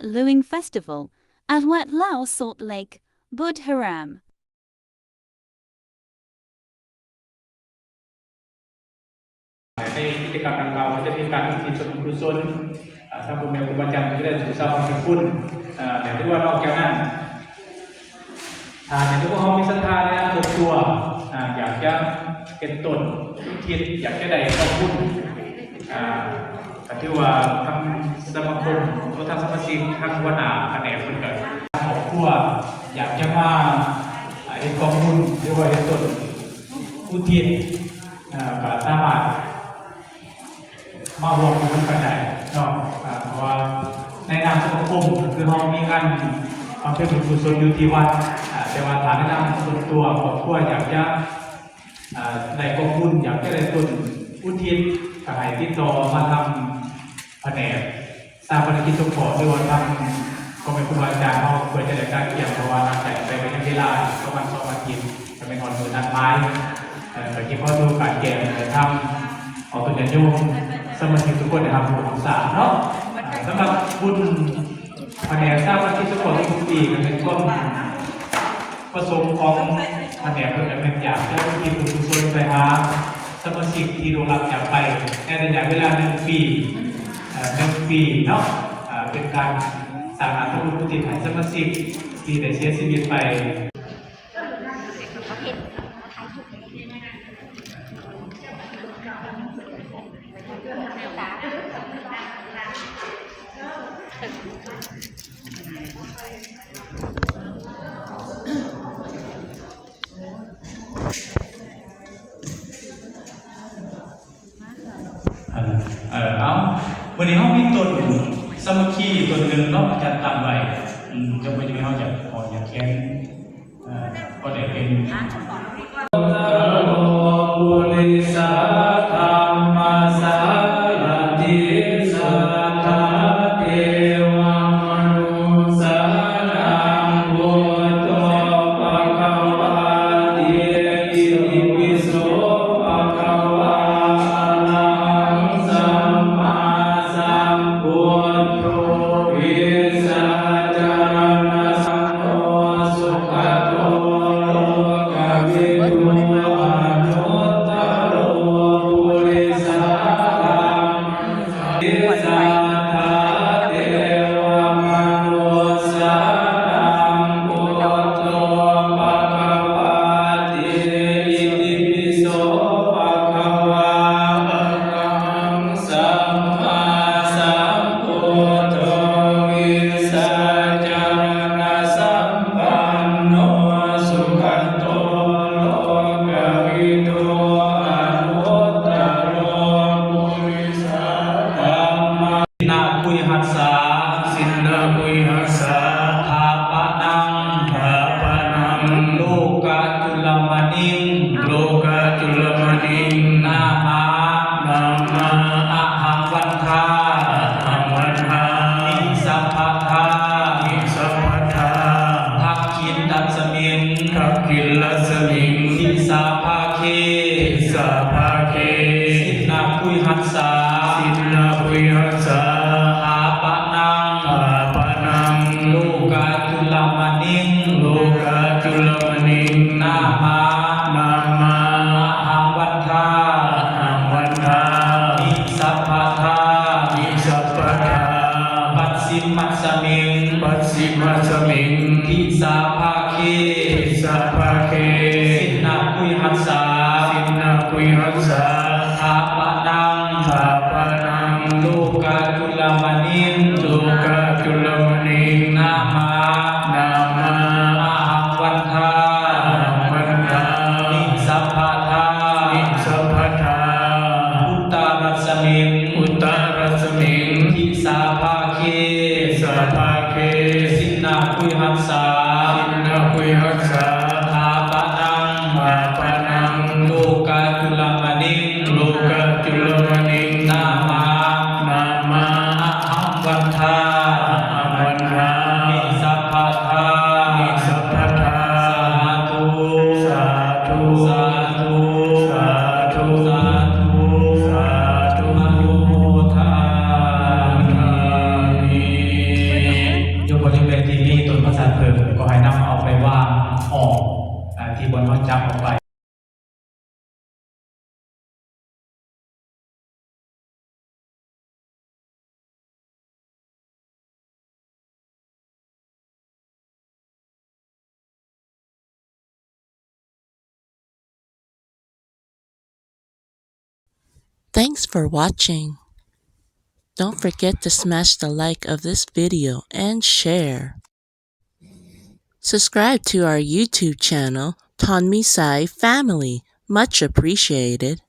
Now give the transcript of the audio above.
Wat Luang Festival at Wat Lao Salt Lake, Bud Haram. ในกิจกรรมดังกล่าวจะมีการอุทิศส่วนกุศลทางคุณแม่ครูบาอาจารย์ก็ได้สู่สร้างความเป็นคุณแต่ที่ว่านอกจากนั้นอย่างที่พวกเขามีศรัทธาในส่วนตัวอยากจะเป็นตนคิดอยากจะได้ข้อมูลที่ว่าทางสมาคมหรือทางสมาชิกทางหัวหน้าแผนกคนเกิดครอบครัวอยากจะมาให้ข้อมูลหรือว่าเป็นตนอุทิศก็สามารถมารวมกันกันได้เนาะเพราะว่าในนามสมาคมคือเรามีการทำเป็นกุศลอยู่ที่วัดแต่ว่าฐานในนามส่วนตัวครอบครัวอยากจะได้ข้อมูลอยากจะได้ตนอุทิศกับให้ติดต่อมาทำแผนกสร้างภารกิจสมโภชด้วยว่าทำก็เป็นครูบาอาจารย์เขาควรจะได้การเกี่ยวเพราะว่านักแต่ไปเป็นเวลาประมาณ2 อาทิตย์จะเป็นหอนมือนัดไม้แต่ที่พ่อดูการแก่ทำเอาตัวอย่างโยมสมาชิกทุกคนนะครับบุญศาสตร์เนาะสำหรับบุญแผนกสร้างภารกิจสมโภชทุกปีกันเป็นต้นประสงค์ของแผนกเพื่อเป็นอย่างเจ้าหน้าที่บุญกุศลไปหาสมาชิกที่โดนรับจากไปในระยะเวลา1 ปีเนาะเป็นการสร้างอาชีพผู้ติดให้สมาชิกที่ได้เสียชีวิตไปวันนี้เขามีต้นสมัคคีต้นหนึ่งเนาะอาจารย์ตั้งไว้จะไปดูเขาจะขออยากแค้นก็ได้เป็นบุริสาธรรมสารติสัทธาเทวมนุสานังพุทโธภควาติอิติปิโสภควานังสัมมาสัมพุทโธวิสัจารณสังโฆสุขโตโลกวิทูอนุตตโรปุริสาธิสัทธาเทวมนุสานังพุทโธภควาติอิติปิโสภควานังสัมมาสัมพุทโธวิสัจารณสัมปันโนสุขโตโลกวิทูอนุตตโรปุริสาธัมมานาปุยหัสสาสินนาปุยหัสสาทาปะนังโลกาจุลมณิงนามาอะหังวันทานิสัพพะทาทักขินดัสมิงทิสาภาเคสินนาปุยหัสสาทาปะนังโลกาจุลมณิงนามาอะหังวันทานิสัพพะทาปัสสิมัสสมิงทิสาภาเคสินนาปุยหัสสาทาปะนังโลกาจุลมณิงนามาอะหังวันทานิสัพพะทาอุตตรัสมิงทิสาภาเคสินนาปุยหัสสาทาปะนังโลกาจุลมณิงนามาอะหังวันทานิสัพพะทาสาธุ อนุโมทามิ จับออกไป Thanks for watching. Don't forget to smash the like of this video and share. Subscribe to our YouTube channel, Tonmisai Family. Much appreciated.